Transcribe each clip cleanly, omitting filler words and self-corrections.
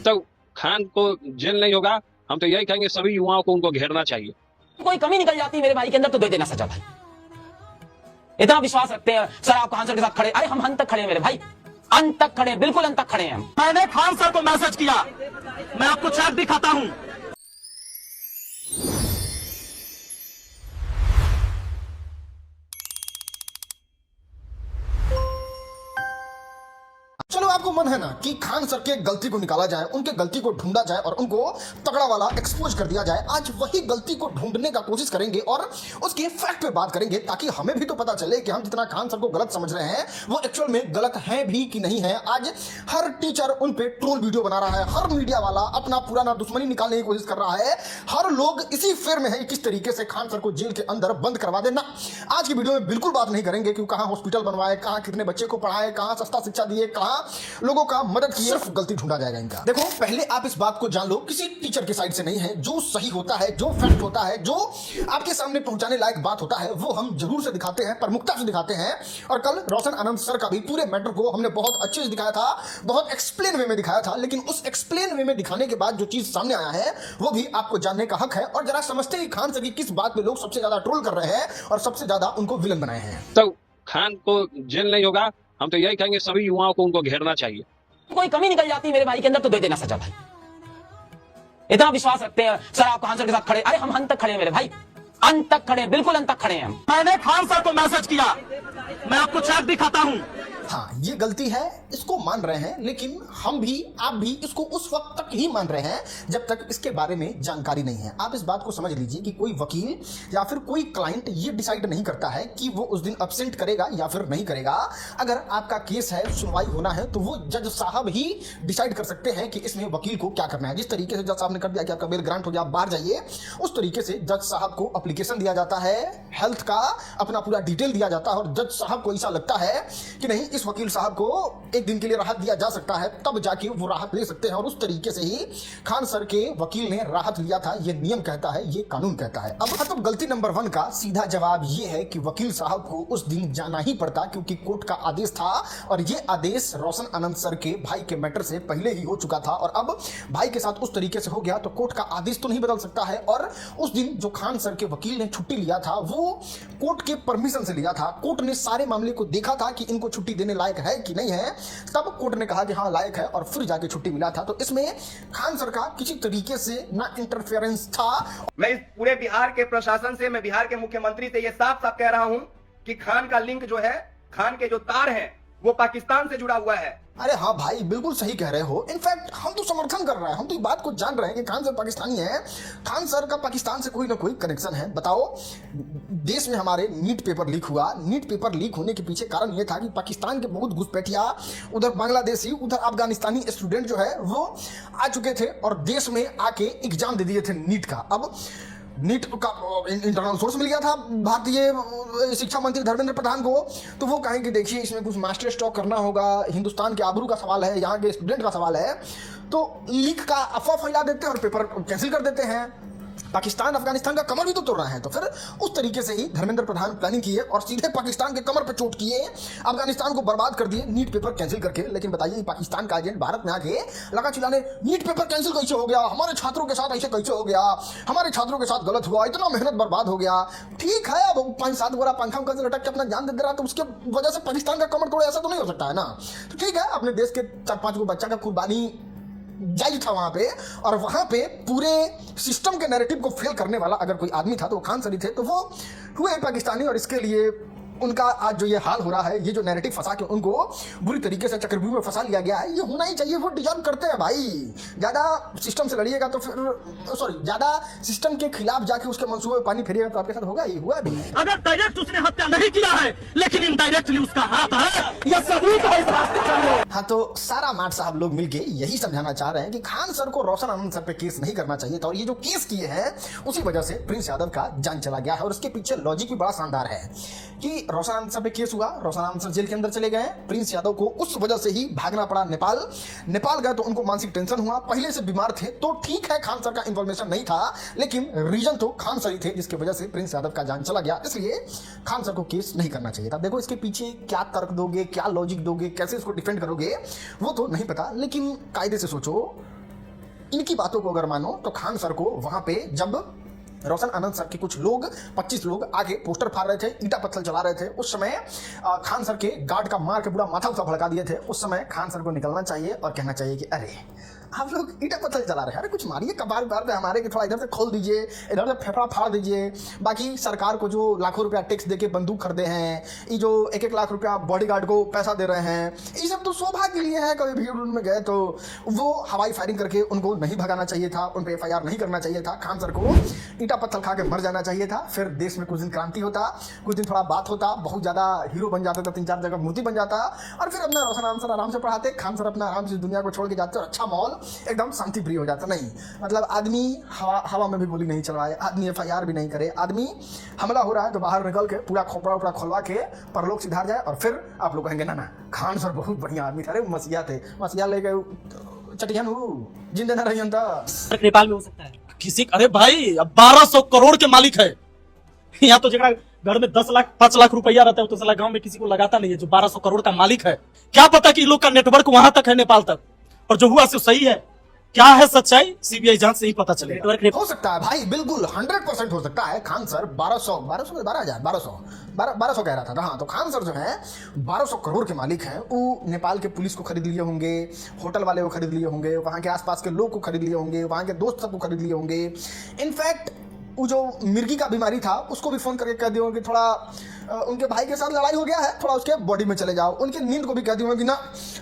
तक खान को जेल नहीं होगा, हम तो यही कहेंगे सभी युवाओं को उनको घेरना चाहिए। कोई कमी निकल जाती है मेरे भाई के अंदर तो दे देना सजा भाई। इतना विश्वास रखते हैं सर आप खान सर के साथ खड़े, अरे हम अंत तक खड़े हैं मेरे भाई, अंत तक खड़े, बिल्कुल अंत तक खड़े हैं हम। मैंने खान सर को मैसेज किया, मैं आपको चैट दिखाता हूं। चलो आपको मन है ना कि खान सर के गलती को निकाला जाए, उनके गलती को ढूंढा जाए और उनको तगड़ा वाला एक्सपोज कर दिया जाए। आज वही गलती को ढूंढने का कोशिश करेंगे और उसके फैक्ट पे बात करेंगे, ताकि हमें भी तो पता चले कि हम जितना खान सर को गलत समझ रहे हैं वो एक्चुअल में गलत है भी कि नहीं है। आज हर टीचर उन पे ट्रोल वीडियो बना रहा है, हर मीडिया वाला अपना पुराना दुश्मनी निकालने की कोशिश कर रहा है, हर लोग इसी फेर में है किस तरीके से खान सर को जेल के अंदर बंद करवा देना। आज की वीडियो में बिल्कुल बात नहीं करेंगे कि कहां हॉस्पिटल बनवाए, कहां कितने बच्चे को पढ़ाए, कहां सस्ता शिक्षा दिए, कहां लोगों का मदद किए, सिर्फ गलती ढूंढा जाएगा इनका। देखो पहले आप इस बात को जान लो, किसी टीचर के साइड से नहीं है, जो सही होता है, जो फैक्ट होता है, जो आपके सामने पहुंचाने लायक बात होता है वो हम जरूर से दिखाते हैं, प्रमुखता से दिखाते हैं। और कल रोशन आनंद सर का भी पूरे मैटर को हमने बहुत अच्छे से दिखाया था, बहुत एक्सप्लेन वे में दिखाया था, लेकिन उस एक्सप्लेन वे में दिखाने के बाद जो चीज सामने आया है वो भी आपको जानने का हक है। और जरा समझते ही खान सर की किस बात पे लोग सबसे ज्यादा ट्रोल कर रहे हैं और सबसे ज्यादा उनको विलन बनाए हैं। तो खान को जेल नहीं होगा, हम तो यही कहेंगे सभी युवाओं को उनको घेरना चाहिए। कोई कमी निकल जाती है मेरे भाई के अंदर तो दे देना सजा भाई। इतना विश्वास रखते हैं सर आप खान सर के साथ खड़े, अरे हम अंत तक खड़े हैं मेरे भाई, अंत तक खड़े, बिल्कुल अंत तक खड़े हैं हम। मैंने खान सर को मैसेज किया, मैं आपको चैट दिखाता हूं। हाँ ये गलती है, इसको मान रहे हैं, लेकिन हम भी आप भी इसको उस वक्त तक ही मान रहे हैं जब तक इसके बारे में जानकारी नहीं है। आप इस बात को समझ लीजिए कि कोई वकील या फिर कोई क्लाइंट ये डिसाइड नहीं करता है कि वो उस दिन अब्सेंट करेगा या फिर नहीं करेगा। अगर आपका केस है, सुनवाई होना है, तो वो जज साहब ही डिसाइड कर सकते हैं कि इसमें वकील को क्या करना है। जिस तरीके से जज साहब ने कर दिया कि आपका बेल ग्रांट हो गया, आप बाहर जाइए, उस तरीके से जज साहब को एप्लीकेशन दिया जाता है, हेल्थ का अपना पूरा डिटेल दिया जाता है, और जज साहब को ऐसा लगता है कि नहीं इस वकील साहब को एक दिन के लिए राहत दिया जा सकता है, तब जाके वो राहत ले सकते हैं। और उस तरीके से ही खान सर के वकील ने राहत लिया था, ये नियम कहता है, ये कानून कहता है। अब मतलब गलती नंबर 1 का सीधा जवाब ये है कि वकील साहब को उस दिन जाना ही पड़ता, क्योंकि कोर्ट का आदेश था और ये आदेश रोशन आनंद सर के भाई के मैटर से पहले ही हो चुका था। और अब भाई के साथ उस तरीके से हो गया तो कोर्ट का आदेश तो नहीं बदल सकता है। और उस दिन जो खान सर के वकील ने छुट्टी लिया था वो कोर्ट के परमिशन से लिया था। कोर्ट ने सारे मामले को देखा था कि इनको छुट्टी देने लायक है कि नहीं है, तब कोर्ट ने कहा कि हाँ लायक है और फिर जाके छुट्टी मिला था। तो इसमें खान सर का किसी तरीके से ना इंटरफेरेंस था। मैं इस पूरे बिहार के प्रशासन से, मैं बिहार के मुख्यमंत्री से ये साफ साफ कह रहा हूं कि खान का लिंक जो है, खान के जो तार हैं वो पाकिस्तान से जुड़ा हुआ है। अरे हाँ भाई बिल्कुल सही कह रहे हो। इनफैक्ट हम तो समर्थन कर रहे हैं, हम तो ये बात को जान रहे हैं कि खान सर पाकिस्तानी है, खान सर का पाकिस्तान से कोई ना कोई कनेक्शन है। बताओ देश में हमारे नीट पेपर लीक हुआ, नीट पेपर लीक होने के पीछे कारण ये था कि पाकिस्तान के बहुत घुसपैठिया, उधर बांग्लादेशी, उधर अफगानिस्तानी स्टूडेंट जो है वो आ चुके थे और देश में आके एग्जाम दे दिए थे नीट का। अब नीट का इंटरनल सोर्स मिल गया था भारतीय शिक्षा मंत्री धर्मेंद्र प्रधान को, तो वो कहें कि देखिए इसमें कुछ मास्टर स्टॉक करना होगा, हिंदुस्तान के आबरू का सवाल है, यहाँ के स्टूडेंट का सवाल है, तो लीक का अफवाह फैला देते हैं और पेपर कैंसिल कर देते हैं। पाकिस्तान अफगानिस्तान का कमर भी तो तोड़ रहे हैं, तो फिर उस तरीके से ही धर्मेंद्र प्रधान प्लानिंग किए और सीधे पाकिस्तान के कमर पे चोट किए, अफगानिस्तान को बर्बाद कर दिए नीट पेपर कैंसिल करके। लेकिन बताइए पाकिस्तान का एजेंट भारत में आके लगा चिल्लाने नीट पेपर कैंसिल कैसे हो गया, हमारे छात्रों के साथ ऐसे कैसे हो गया, हमारे छात्रों के साथ गलत हुआ, इतना मेहनत बर्बाद हो गया। ठीक है, अब 5-7 गोरा पंखा उनका लटक के अपना जान दे रहा है तो उसके वजह से पाकिस्तान का कमर तोड़े, ऐसा तो नहीं हो सकता है ना। तो ठीक है, अपने देश के 4-5 बच्चा का कुर्बानी जायज था वहां पे, और वहां पे पूरे सिस्टम के नैरेटिव को फेल करने वाला अगर कोई आदमी था तो वो खान सर ही थे। तो वो हुए पाकिस्तानी और इसके लिए उनका आज जो ये हाल हो रहा है, ये जो नैरेटिव फंसा के उनको बुरी तरीके से चक्रव्यूह में फंसा लिया गया है, ये होना ही चाहिए। वो डिजर्व करते हैं भाई। ज्यादा सिस्टम से लड़िएगा तो फिर ज्यादा सिस्टम के खिलाफ जाके उसके मंसूबे में पानी फेरिएगा तो आपके साथ होगा, ये हुआ भी। अगर डायरेक्ट उसने हत्या नहीं किया है लेकिन इनडायरेक्टली उसका हाथ है, यह सबूत है इस रास्ते का। हाँ तो सारा माठ साहब लोग मिलके यही समझाना चाह रहे हैं कि खान सर को रोशन आनंद सर पे केस नहीं करना चाहिए था, और ये जो केस किए हैं उसी वजह से प्रिंस यादव का जान चला गया है। और उसके पीछे लॉजिक भी बड़ा शानदार है कि रोशन आनंद सर पे केस हुआ, रोशन आनंद सर जेल के अंदर चले गए, प्रिंस यादव को उस वजह से ही भागना पड़ा नेपाल गए तो उनको मानसिक टेंशन हुआ, पहले से बीमार थे, तो ठीक है खान सर का इन्फॉर्मेशन नहीं था, लेकिन रीजन तो खान सर ही थे जिसकी वजह से प्रिंस यादव का जान चला गया। इसलिए खान सर को केस नहीं करना चाहिए था। देखो इसके पीछे क्या तर्क दोगे, क्या लॉजिक दोगे, कैसे इसको डिफेंड करोगे वो तो नहीं पता, लेकिन कायदे से सोचो, इनकी बातों को अगर मानो तो खान सर को वहां पे जब रोशन आनंद सर के कुछ लोग 25 लोग आगे पोस्टर फाड़ रहे थे, ईटा पत्थर चला रहे थे, उस समय खान सर के गार्ड का मार के पूरा माथा उठा भड़का दिए थे। उस समय खान सर को निकलना चाहिए और कहना चाहिए कि अरे आप लोग ईटा पत्थर चला रहे हैं, अरे कुछ मारिए कबार बार पे हमारे के, थोड़ा इधर से खोल दीजिए, इधर से फेफड़ा फाड़ दीजिए। बाकी सरकार को जो लाखों रुपया टैक्स देके बंदूक खरीदे हैं, ये जो 1-1 लाख रुपया बॉडीगार्ड को पैसा दे रहे हैं, ये सब तो शोभा के लिए है। कभी भीड़ में गए तो वो हवाई फायरिंग करके उनको नहीं भगाना चाहिए था, उन पर FIR नहीं करना चाहिए था। खान सर को ईटा पत्थर खा के मर जाना चाहिए था। फिर देश में कुछ दिन क्रांति होता, कुछ दिन थोड़ा बात होता, बहुत ज़्यादा हीरो बन जाता था, 3-4 जगह मूर्ति बन जाता, और फिर अपना रोशन आनंद सर आराम से पढ़ाते, खान सर अपना आराम से दुनिया को छोड़ के जाते और अच्छा माहौल एकदम शांति प्रिय हो जाता। नहीं मतलब आदमी हवा में भी गोली नहीं चलवाए, आदमी FIR भी नहीं करे, आदमी हमला हो रहा है तो बाहर निकल के पूरा खोपड़ा उपड़ा खोलवा के परलोक सिधार जाए, और फिर आप लोग कहेंगे ना खान सर बहुत बढ़िया आदमी थे, अरे मसीहा थे, मसीहा ले गए चटियान जिंदे न रही नेपाल में हो सकता है किसी, अरे भाई अब 1200 करोड़ के मालिक है। यहाँ तो जगह घर में 10 लाख 5 लाख रुपया रहता है तो साला गांव में किसी को लगाता नहीं है। जो 1200 करोड़ का मालिक है, क्या पता कि लोग का नेटवर्क वहां तक है, नेपाल तक, और जो हुआ सो सही है। क्या है सच्चाई, CBI जांच से ही पता चलेगा। हो सकता है भाई, बिल्कुल 100% हो सकता है। खान सर 1200 कह रहा था। हाँ, तो खान सर जो है 1200 करोड़ के मालिक हैं। वो नेपाल के पुलिस को खरीद लिए होंगे, होटल वाले को खरीद लिए होंगे, वहाँ के आसपास के लोग को खरीद लिए होंगे, वहाँ के दोस्त सबको खरीद लिए होंगे। इनफैक्ट वो जो मिर्गी का बीमारी था उसको भी फोन करके कह दिए कि थोड़ा उनके भाई के साथ लड़ाई हो गया है, थोड़ा उसके बॉडी में चले जाओ। उनके नींद को भी कह दिए कि ना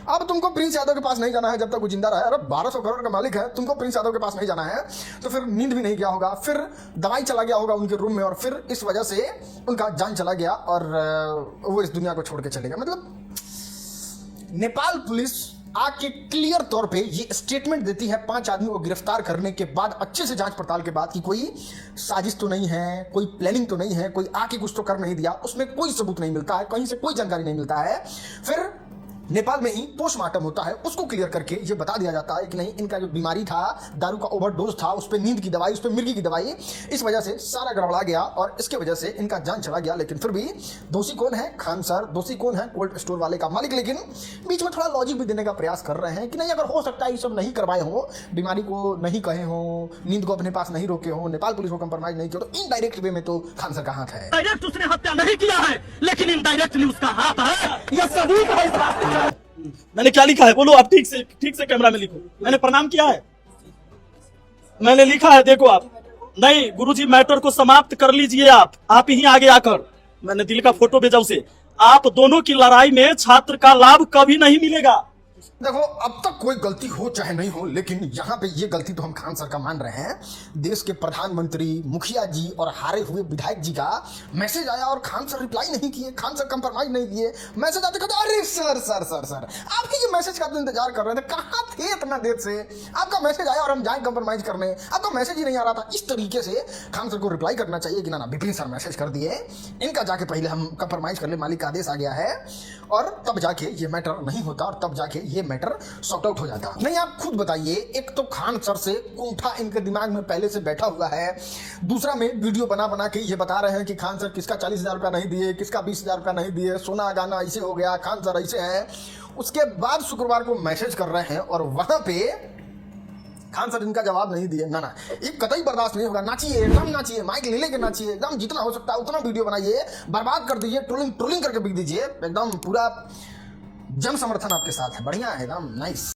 अब तुमको प्रिंस यादव के पास नहीं जाना है जब तक वो जिंदा रहा है। अरे 1200 करोड़ का मालिक है, तुमको प्रिंस यादव के पास नहीं जाना है, तो फिर नींद भी नहीं गया होगा, फिर दवाई चला गया होगा उनके रूम में, और फिर इस वजह से उनका जान चला गया और वो इस दुनिया को छोड़ के चले गए। मतलब नेपाल पुलिस आके क्लियर तौर पे ये स्टेटमेंट देती है 5 आदमी को गिरफ्तार करने के बाद, अच्छे से जांच पड़ताल के बाद, कि कोई साजिश तो नहीं है, कोई प्लानिंग तो नहीं है, कोई आके कुछ तो कर नहीं दिया। उसमें कोई सबूत नहीं मिलता है, कहीं से कोई जानकारी नहीं मिलता है। फिर नेपाल में ही पोस्टमार्टम होता है, उसको क्लियर करके ये बता दिया जाता है कि नहीं, इनका जो बीमारी था, दारू का ओवरडोज था, उस पर नींद की दवाई, उस पर मिर्गी की दवाई, इस वजह से सारा गड़बड़ा गया और इसके वजह से इनका जान चला गया। लेकिन फिर भी दोषी कौन है? खान सर। दोषी कौन है? कोल्ड स्टोर वाले का मालिक। लेकिन बीच में थोड़ा लॉजिक भी देने का प्रयास कर रहे हैं कि नहीं, अगर हो सकता है ये सब नहीं करवाए हो, बीमारी को नहीं कहे हो, नींद को अपने पास नहीं रोके हो, नेपाल पुलिस को कंप्रोमाइज नहीं किया, तो इनडायरेक्ट वे में तो खान सर का हाथ है। डायरेक्ट उसने हत्या नहीं किया है, लेकिन इनडायरेक्टली उसका हाथ है। यह सबूत है इस बात का। मैंने क्या लिखा है बोलो आप, ठीक से कैमरा में लिखो। मैंने प्रणाम किया है, मैंने लिखा है, देखो आप। नहीं गुरुजी, मैटर को समाप्त कर लीजिए आप ही आगे आकर। मैंने दिल का फोटो भेजा उसे। आप दोनों की लड़ाई में छात्र का लाभ कभी नहीं मिलेगा। देखो, अब तक कोई गलती हो चाहे नहीं हो, लेकिन यहाँ पे ये गलती तो हम खान सर का मान रहे हैं। देश के प्रधानमंत्री, मुखिया जी और हारे हुए विधायक जी का मैसेज आया और खान सर रिप्लाई नहीं किए, खान सर कंप्रोमाइज नहीं किए। मैसेज आते कहते अरे सर आपके ये मैसेज का तो इंतजार कर रहे थे, कहाँ थे इतना देर से? आपका मैसेज आया और हम जाए कंप्रोमाइज करने, आपका मैसेज ही नहीं आ रहा था। इस तरीके से खान सर को रिप्लाई करना चाहिए कि ना विपिन सर मैसेज कर दिए, इनका जाके पहले हम कंप्रोमाइज कर ले, मालिक का आदेश आ गया है, और तब जाके ये मैटर नहीं होता और तब जाके ये मैटर सॉर्ट आउट हो जाता। नहीं, आप खुद बताइए, एक तो खान सर से कुंठा इनके दिमाग में पहले से बैठा हुआ है, दूसरा में वीडियो बना के ये बता रहे हैं कि खान सर किसका 40,000 रुपया नहीं दिए, किसका 20,000 रुपया नहीं दिए, सोना गाना ऐसे हो गया, खान सर ऐसे है। उसके बाद शुक्रवार को मैसेज कर रहे हैं और वहां पे खान सर इनका जवाब नहीं दिए। ना ये कतई बर्दाश्त नहीं होगा। नाचिए, एकदम नाचिए, माइक ले लेके नाचिए, एकदम जितना हो सकता है उतना वीडियो बनाइए, बर्बाद कर दीजिए, ट्रोलिंग करके बिक दीजिए, एकदम पूरा जन समर्थन आपके साथ है। बढ़िया है, एकदम नाइस।